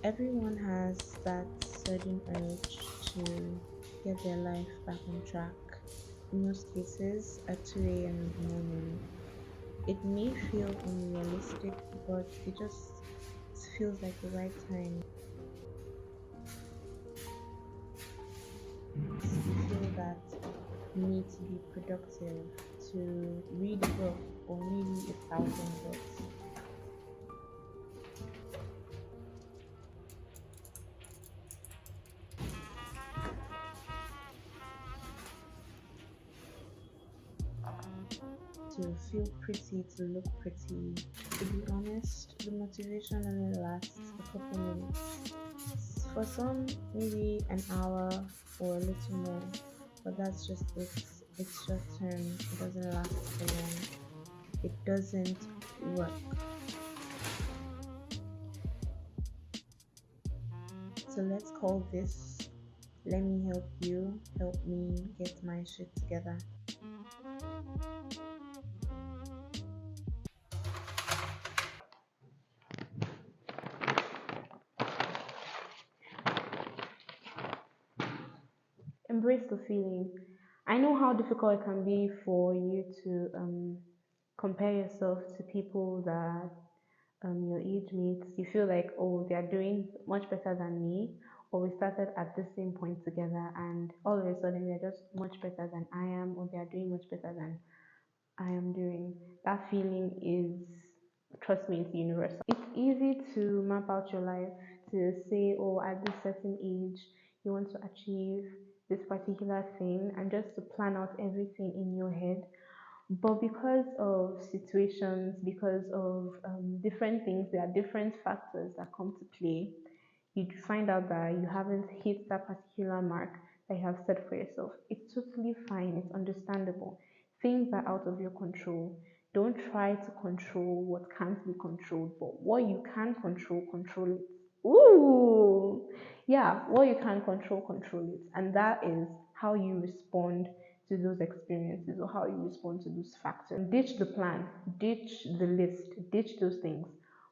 Everyone has that sudden urge to get their life back on track. In most cases, at 2 a.m. in the morning. It may feel unrealistic, but it just feels like the right time. You feel that you need to be productive, to read a book or maybe 1,000 books. To feel pretty, to look pretty. To be honest, the motivation only lasts a couple minutes. For some, maybe an hour or a little more, but that's just it. It's short term, it doesn't last for long, it doesn't work. So let's call this let me help you, help me get my shit together. Embrace the feeling. I know how difficult it can be for you to compare yourself to people that your age mates. You feel like, oh, they are doing much better than me, or we started at the same point together, and all of a sudden they're just much better than I am, or they are doing much better than I am doing. That feeling is, trust me, it's universal. It's easy to map out your life to say, oh, at this certain age, you want to achieve this particular thing, and just to plan out everything in your head. But because of situations, because of different things, there are different factors that come to play. You find out that you haven't hit that particular mark that you have set for yourself. It's totally fine, it's understandable. Things are out of your control. Don't try to control what can't be controlled, but what you can control, control it. Ooh, yeah, what you can control, control it. And that is how you respond to those experiences or how you respond to those factors. Ditch the plan, ditch the list, ditch those things,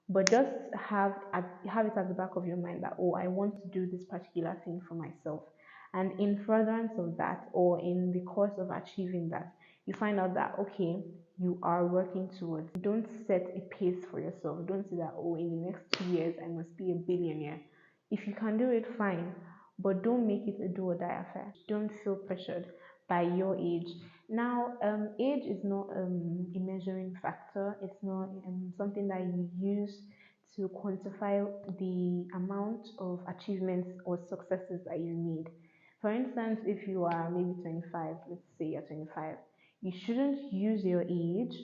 but just have it at the back of your mind that, oh, I want to do this particular thing for myself. And in furtherance of that, or in the course of achieving that, you find out that, okay, you are working towards. Don't set a pace for yourself. Don't say that, oh, in the next 2 years I must be a billionaire. If you can do it, fine, but don't make it a do or die affair. Don't feel pressured by your age. Now, age is not a measuring factor. It's not something that you use to quantify the amount of achievements or successes that you need. For instance, if you are maybe 25, let's say you're 25, you shouldn't use your age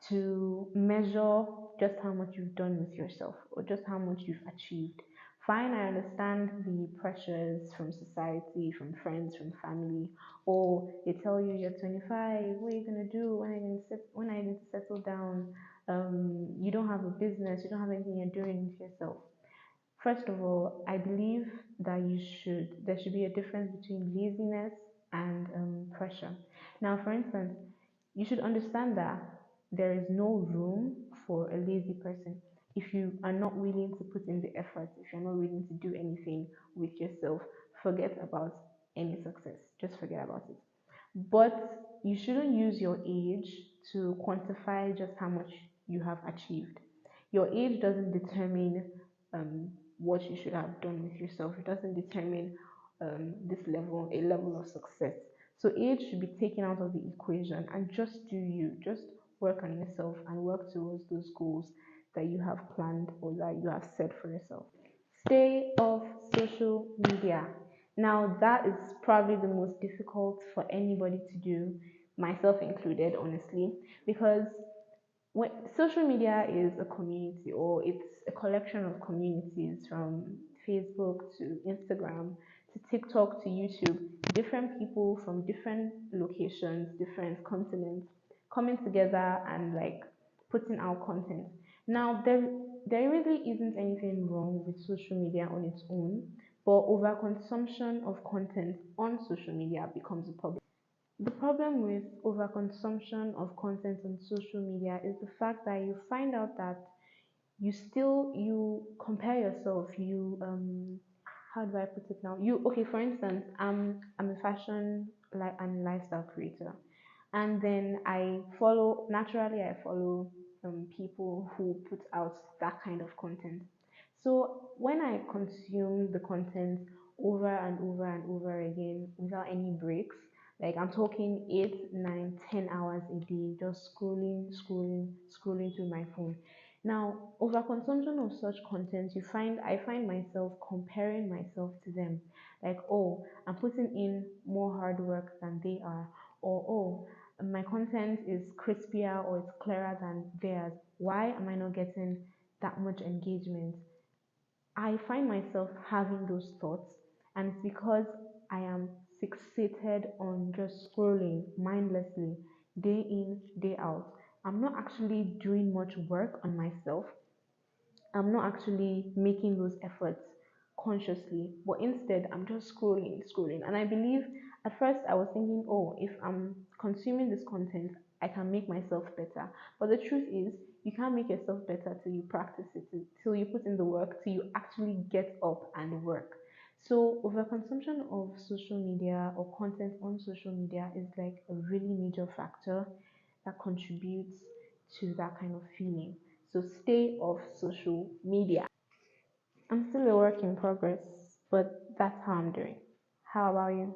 to measure just how much you've done with yourself or just how much you've achieved. Fine, I understand the pressures from society, from friends, from family, or they tell you you're 25, what are you gonna do? When are you going to settle down? You don't have a business, you don't have anything you're doing with yourself. First of all, I believe that there should be a difference between laziness and pressure. Now, for instance, you should understand that there is no room for a lazy person. If you are not willing to put in the effort, if you're not willing to do anything with yourself, forget about any success. Just forget about it. But you shouldn't use your age to quantify just how much you have achieved. Your age doesn't determine what you should have done with yourself. It doesn't determine a level of success. So age should be taken out of the equation and just do you. Just work on yourself and work towards those goals that you have planned or that you have set for yourself. Stay off social media. Now, that is probably the most difficult for anybody to do, myself included, honestly, because when social media is a community or it's a collection of communities from Facebook to Instagram to TikTok to YouTube, different people from different locations, different continents coming together and like putting out content. Now there really isn't anything wrong with social media on its own, but overconsumption of content on social media becomes a problem. The problem with overconsumption of content on social media is the fact that you find out that you compare yourself. You how do I put it now? You okay? For instance, I'm a fashion like and lifestyle creator, and then I follow people who put out that kind of content. So when I consume the content over and over and over again without any breaks, like I'm talking 8, 9, 10 hours a day, just scrolling through my phone. Now, overconsumption of such content, I find myself comparing myself to them. Like, oh, I'm putting in more hard work than they are, or oh, my content is crispier or it's clearer than theirs. Why am I not getting that much engagement? I find myself having those thoughts, and it's because I am fixated on just scrolling mindlessly day in, day out. I'm not actually doing much work on myself. I'm not actually making those efforts consciously, but instead I'm just scrolling. And I believe at first I was thinking, oh, if I'm consuming this content, I can make myself better. But the truth is, you can't make yourself better till you practice it, till you put in the work, till you actually get up and work. So, overconsumption of social media or content on social media is like a really major factor that contributes to that kind of feeling. So stay off social media. I'm still a work in progress, but that's how I'm doing. How about you?